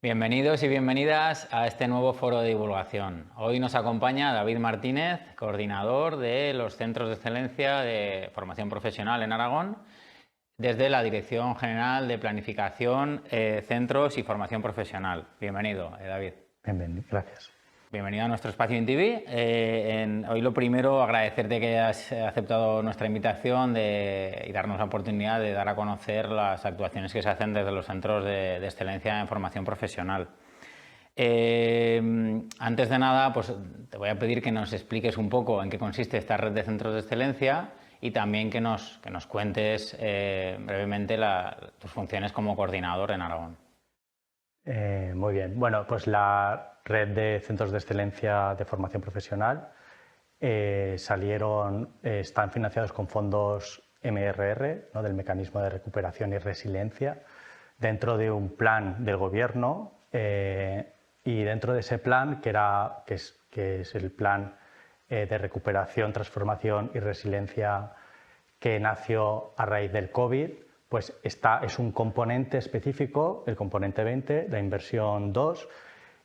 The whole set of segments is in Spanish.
Bienvenidos y bienvenidas a este nuevo foro de divulgación. Hoy nos acompaña David Martínez, coordinador de los Centros de Excelencia de Formación Profesional en Aragón, desde la Dirección General de Planificación, Centros y Formación Profesional. Bienvenido, David. Bienvenido, gracias. Bienvenido a nuestro espacio InTV. Hoy lo primero, agradecerte que hayas aceptado nuestra invitación y darnos la oportunidad de dar a conocer las actuaciones que se hacen desde los centros de excelencia en formación profesional. Antes de nada, pues te voy a pedir que nos expliques un poco en qué consiste esta red de centros de excelencia y también que nos cuentes brevemente tus funciones como coordinador en Aragón. Muy bien. Bueno, pues la red de centros de excelencia de formación profesional están financiados con fondos MRR, ¿no?, del Mecanismo de Recuperación y Resiliencia, dentro de un plan del Gobierno y dentro de ese plan, que es el Plan de Recuperación, Transformación y Resiliencia que nació a raíz del COVID, pues es un componente específico, el componente 20, la inversión 2,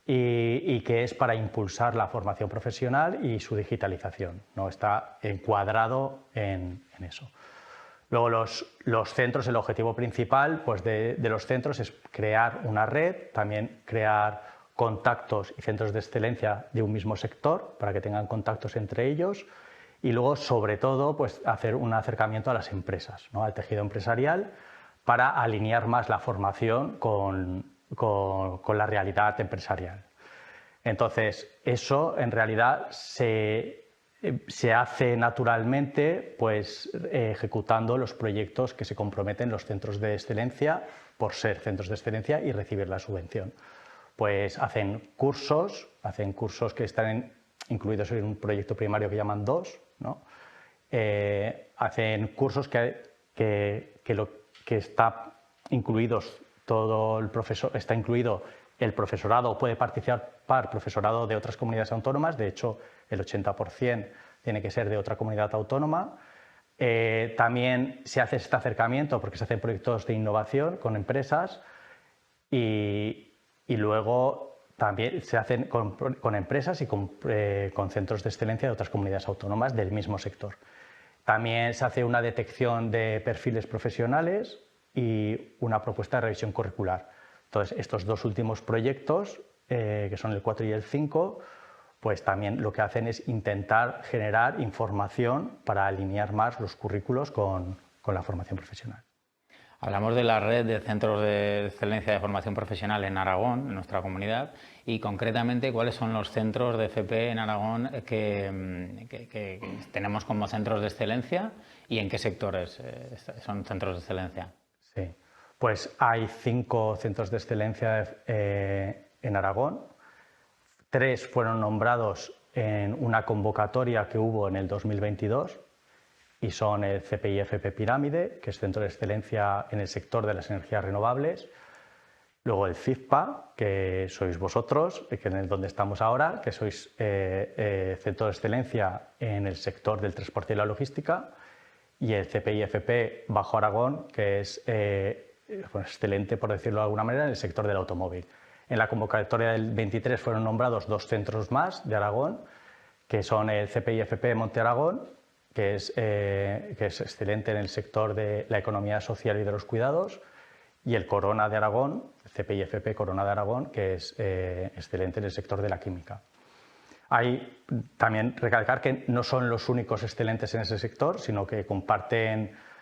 y que es para impulsar la formación profesional y su digitalización, ¿no? Está encuadrado en eso. Luego los centros, el objetivo principal pues de los centros es crear una red, también crear contactos y centros de excelencia de un mismo sector para que tengan contactos entre ellos, y luego, sobre todo, pues hacer un acercamiento a las empresas, ¿no?, al tejido empresarial, para alinear más la formación con la realidad empresarial. Entonces, eso en realidad se hace naturalmente pues, ejecutando los proyectos que se comprometen los centros de excelencia por ser centros de excelencia y recibir la subvención. Pues hacen cursos que están incluidos en un proyecto primario que llaman 2, ¿no? Hacen cursos está incluidos todo el profesor, está incluido el profesorado, puede participar profesorado de otras comunidades autónomas, de hecho el 80% tiene que ser de otra comunidad autónoma. También se hace este acercamiento porque se hacen proyectos de innovación con empresas y luego también se hacen con empresas y con centros de excelencia de otras comunidades autónomas del mismo sector. También se hace una detección de perfiles profesionales y una propuesta de revisión curricular. Entonces, estos dos últimos proyectos, que son el 4 y el 5, pues también lo que hacen es intentar generar información para alinear más los currículos con la formación profesional. Hablamos de la red de centros de excelencia de formación profesional en Aragón, en nuestra comunidad, y concretamente cuáles son los centros de FP en Aragón que tenemos como centros de excelencia y en qué sectores son centros de excelencia. Sí, pues hay 5 centros de excelencia en Aragón. 3 fueron nombrados en una convocatoria que hubo en el 2022 y son el CPI-FP Pirámide, que es Centro de Excelencia en el sector de las energías renovables. Luego el CIFPA, que sois vosotros, que es donde estamos ahora, que sois Centro de Excelencia en el sector del transporte y la logística. Y el CPI-FP Bajo Aragón, que es excelente, por decirlo de alguna manera, en el sector del automóvil. En la convocatoria del 23 fueron nombrados 2 centros más de Aragón, que son el CPI-FP Monte Aragón, que es excelente en el sector de la economía social y de los cuidados, y el Corona de Aragón, el CPI-FP Corona de Aragón, que es excelente en el sector de la química. Hay también recalcar que no son los únicos excelentes en ese sector, sino que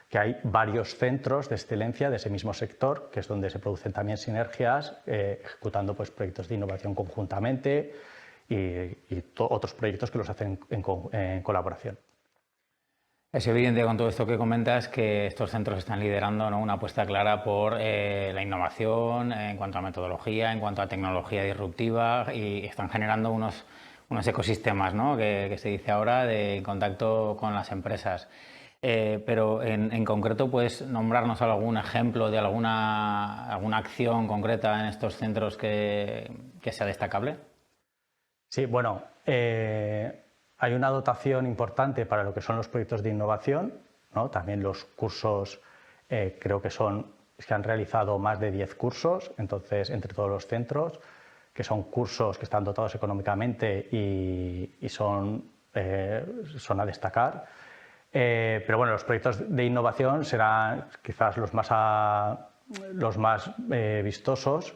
que hay varios centros de excelencia de ese mismo sector, que es donde se producen también sinergias, ejecutando pues, proyectos de innovación conjuntamente y otros proyectos que los hacen en colaboración. Es evidente con todo esto que comentas que estos centros están liderando, ¿no?, una apuesta clara por la innovación en cuanto a metodología, en cuanto a tecnología disruptiva, y están generando unos ecosistemas, ¿no?, que se dice ahora, de contacto con las empresas. Pero en concreto, ¿puedes nombrarnos algún ejemplo de alguna acción concreta en estos centros que sea destacable? Sí, bueno, hay una dotación importante para lo que son los proyectos de innovación, ¿no? También los cursos creo que son es que han realizado más de 10 cursos, entonces, entre todos los centros, que son cursos que están dotados económicamente y son a destacar. Pero bueno, los proyectos de innovación serán quizás los más vistosos,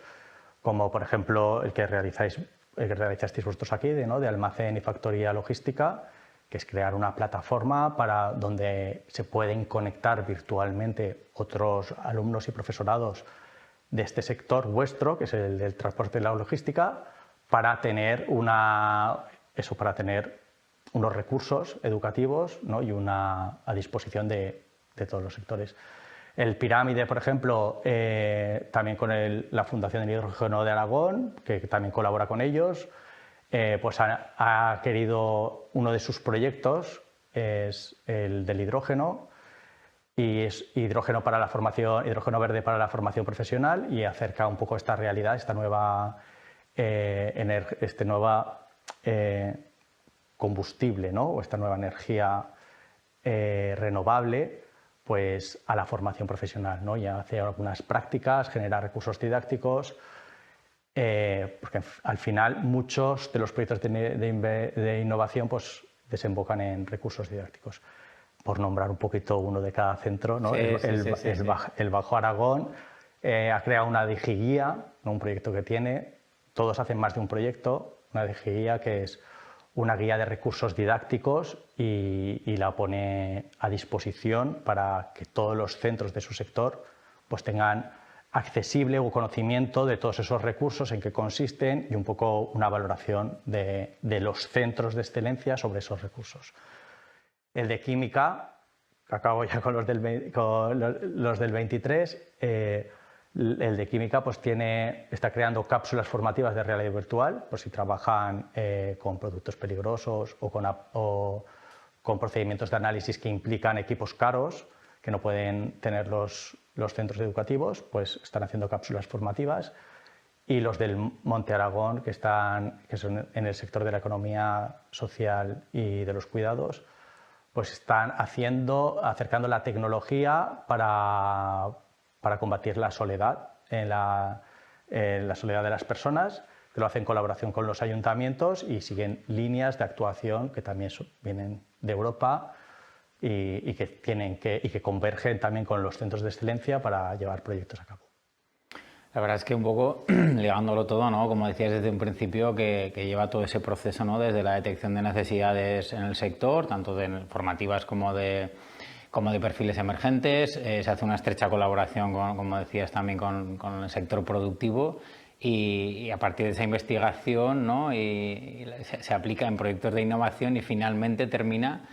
como por ejemplo el que realizasteis vosotros aquí, de almacén y factoría logística, que es crear una plataforma para donde se pueden conectar virtualmente otros alumnos y profesorados de este sector vuestro, que es el del transporte y la logística, para tener unos recursos educativos, ¿no? Y a disposición de todos los sectores. El Pirámide, por ejemplo, también con la Fundación del Hidrógeno de Aragón, que también colabora con ellos, pues ha querido, uno de sus proyectos es el del hidrógeno, y es hidrógeno verde para la formación profesional, y acerca un poco esta realidad, esta nueva combustible, ¿no? O esta nueva energía renovable, pues a la formación profesional, ¿no? Y hacer algunas prácticas, generar recursos didácticos, porque al final muchos de los proyectos de innovación pues desembocan en recursos didácticos. Por nombrar un poquito uno de cada centro, ¿no? El Bajo Aragón ha creado una digiguía, ¿no? Un proyecto que tiene, todos hacen más de un proyecto, una digiguía que es una guía de recursos didácticos y la pone a disposición para que todos los centros de su sector pues tengan accesible o conocimiento de todos esos recursos, en qué consisten, y un poco una valoración de los centros de excelencia sobre esos recursos. El de química, acabo ya con los del 23, el de química pues está creando cápsulas formativas de realidad virtual, por si trabajan con productos peligrosos o con procedimientos de análisis que implican equipos caros que no pueden tener los centros educativos, pues están haciendo cápsulas formativas. Y los del Monte Aragón, que son en el sector de la economía social y de los cuidados, pues están acercando la tecnología para combatir la soledad, la soledad de las personas, que lo hacen en colaboración con los ayuntamientos y siguen líneas de actuación que también vienen de Europa y que convergen también con los centros de excelencia para llevar proyectos a cabo. La verdad es que un poco ligándolo todo, ¿no? Como decías desde un principio, que lleva todo ese proceso, ¿no? Desde la detección de necesidades en el sector, tanto de formativas como de perfiles emergentes. Se hace una estrecha colaboración, como decías, también con el sector productivo, y a partir de esa investigación, ¿no? y se aplica en proyectos de innovación y finalmente termina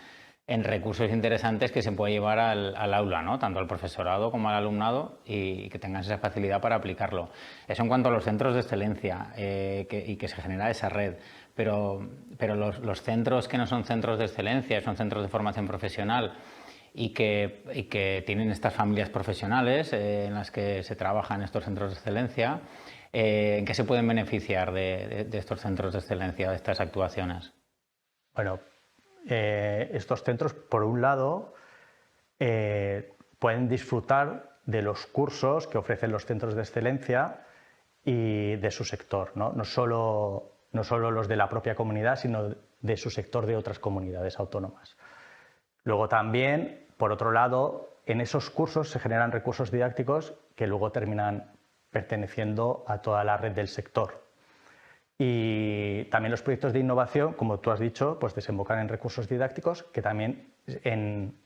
en recursos interesantes que se puede llevar al aula, ¿no? Tanto al profesorado como al alumnado, y que tengan esa facilidad para aplicarlo. Eso en cuanto a los centros de excelencia y que se genera esa red. Pero los centros que no son centros de excelencia, son centros de formación profesional y que tienen estas familias profesionales en las que se trabaja en estos centros de excelencia, ¿en qué se pueden beneficiar de estos centros de excelencia, de estas actuaciones? Bueno, estos centros, por un lado, pueden disfrutar de los cursos que ofrecen los centros de excelencia y de su sector, no solo los de la propia comunidad, sino de su sector de otras comunidades autónomas. Luego también, por otro lado, en esos cursos se generan recursos didácticos que luego terminan perteneciendo a toda la red del sector. Y también los proyectos de innovación, como tú has dicho, pues desembocan en recursos didácticos que también en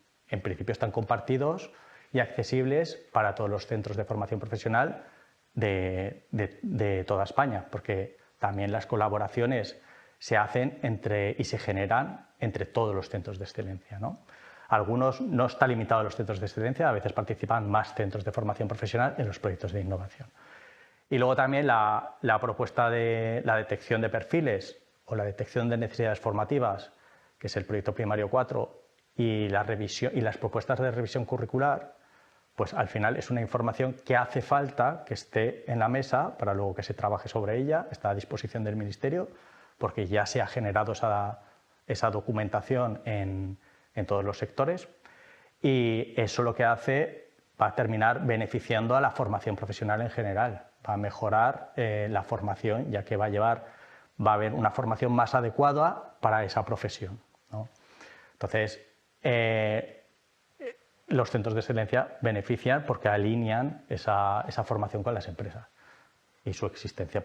principio están compartidos y accesibles para todos los centros de formación profesional de toda España, porque también las colaboraciones se hacen y se generan entre todos los centros de excelencia, ¿no? Algunos no está limitado a los centros de excelencia, a veces participan más centros de formación profesional en los proyectos de innovación. Y luego también la propuesta de la detección de perfiles o la detección de necesidades formativas, que es el proyecto primario 4, y las propuestas de revisión curricular, pues al final es una información que hace falta que esté en la mesa para luego que se trabaje sobre ella, está a disposición del Ministerio, porque ya se ha generado esa documentación en todos los sectores, y eso lo que hace va a terminar beneficiando a la formación profesional en general, va a mejorar la formación, ya que va a haber una formación más adecuada para esa profesión, ¿no? Entonces, los centros de excelencia benefician porque alinean esa formación con las empresas y su existencia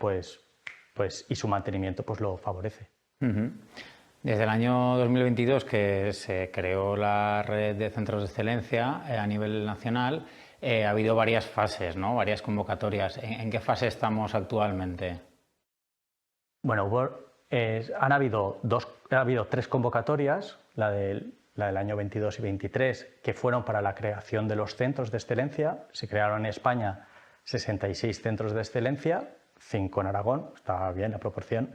y su mantenimiento pues lo favorece. Desde el año 2022 que se creó la red de centros de excelencia a nivel nacional, ha habido varias fases, ¿no? Varias convocatorias. ¿En qué fase estamos actualmente? Bueno, ha habido 3 convocatorias, la del año 22 y 23, que fueron para la creación de los centros de excelencia. Se crearon en España 66 centros de excelencia, 5 en Aragón, está bien la proporción,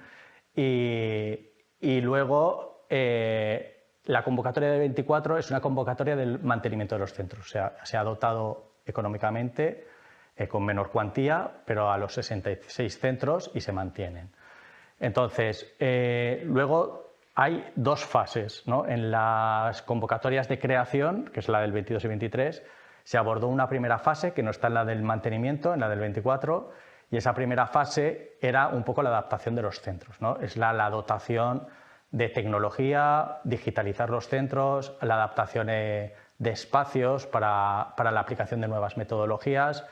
y luego la convocatoria de 24 es una convocatoria del mantenimiento de los centros, o sea, se ha dotado económicamente con menor cuantía, pero a los 66 centros y se mantienen. Entonces, luego hay 2 fases, ¿no? En las convocatorias de creación, que es la del 22 y 23, se abordó una primera fase que no está en la del mantenimiento, en la del 24, y esa primera fase era un poco la adaptación de los centros, ¿no? Es la dotación de tecnología, digitalizar los centros, la adaptación de espacios para la aplicación de nuevas metodologías,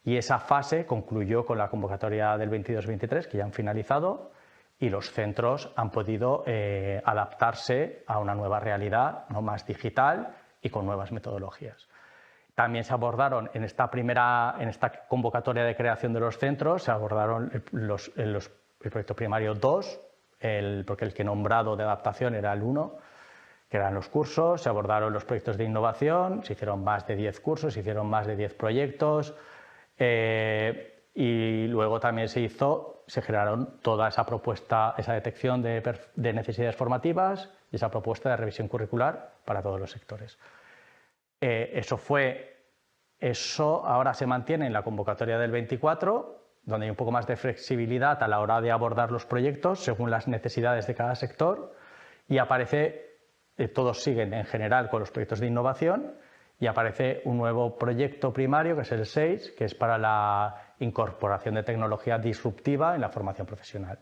y esa fase concluyó con la convocatoria del 22-23, que ya han finalizado, y los centros han podido adaptarse a una nueva realidad, ¿no? Más digital y con nuevas metodologías. También se abordaron en esta convocatoria de creación de los centros, se abordaron el proyecto primario 2, porque el que he nombrado de adaptación era el 1, que eran los cursos, se abordaron los proyectos de innovación, se hicieron más de 10 cursos, se hicieron más de 10 proyectos, y luego también se generaron toda esa propuesta, esa detección de necesidades formativas y esa propuesta de revisión curricular para todos los sectores. Eso ahora se mantiene en la convocatoria del 24, donde hay un poco más de flexibilidad a la hora de abordar los proyectos según las necesidades de cada sector, y todos siguen en general con los proyectos de innovación, y aparece un nuevo proyecto primario, que es el 6, que es para la incorporación de tecnología disruptiva en la formación profesional,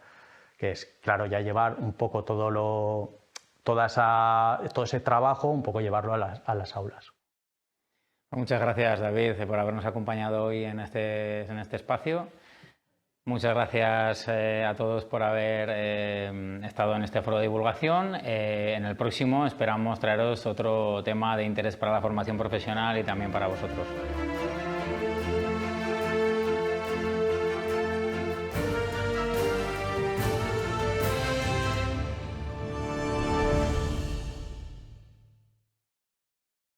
que es, claro, ya llevar un poco todo ese trabajo, un poco llevarlo a las aulas. Muchas gracias, David, por habernos acompañado hoy en este espacio. Muchas gracias a todos por haber estado en este foro de divulgación. En el próximo esperamos traeros otro tema de interés para la formación profesional y también para vosotros.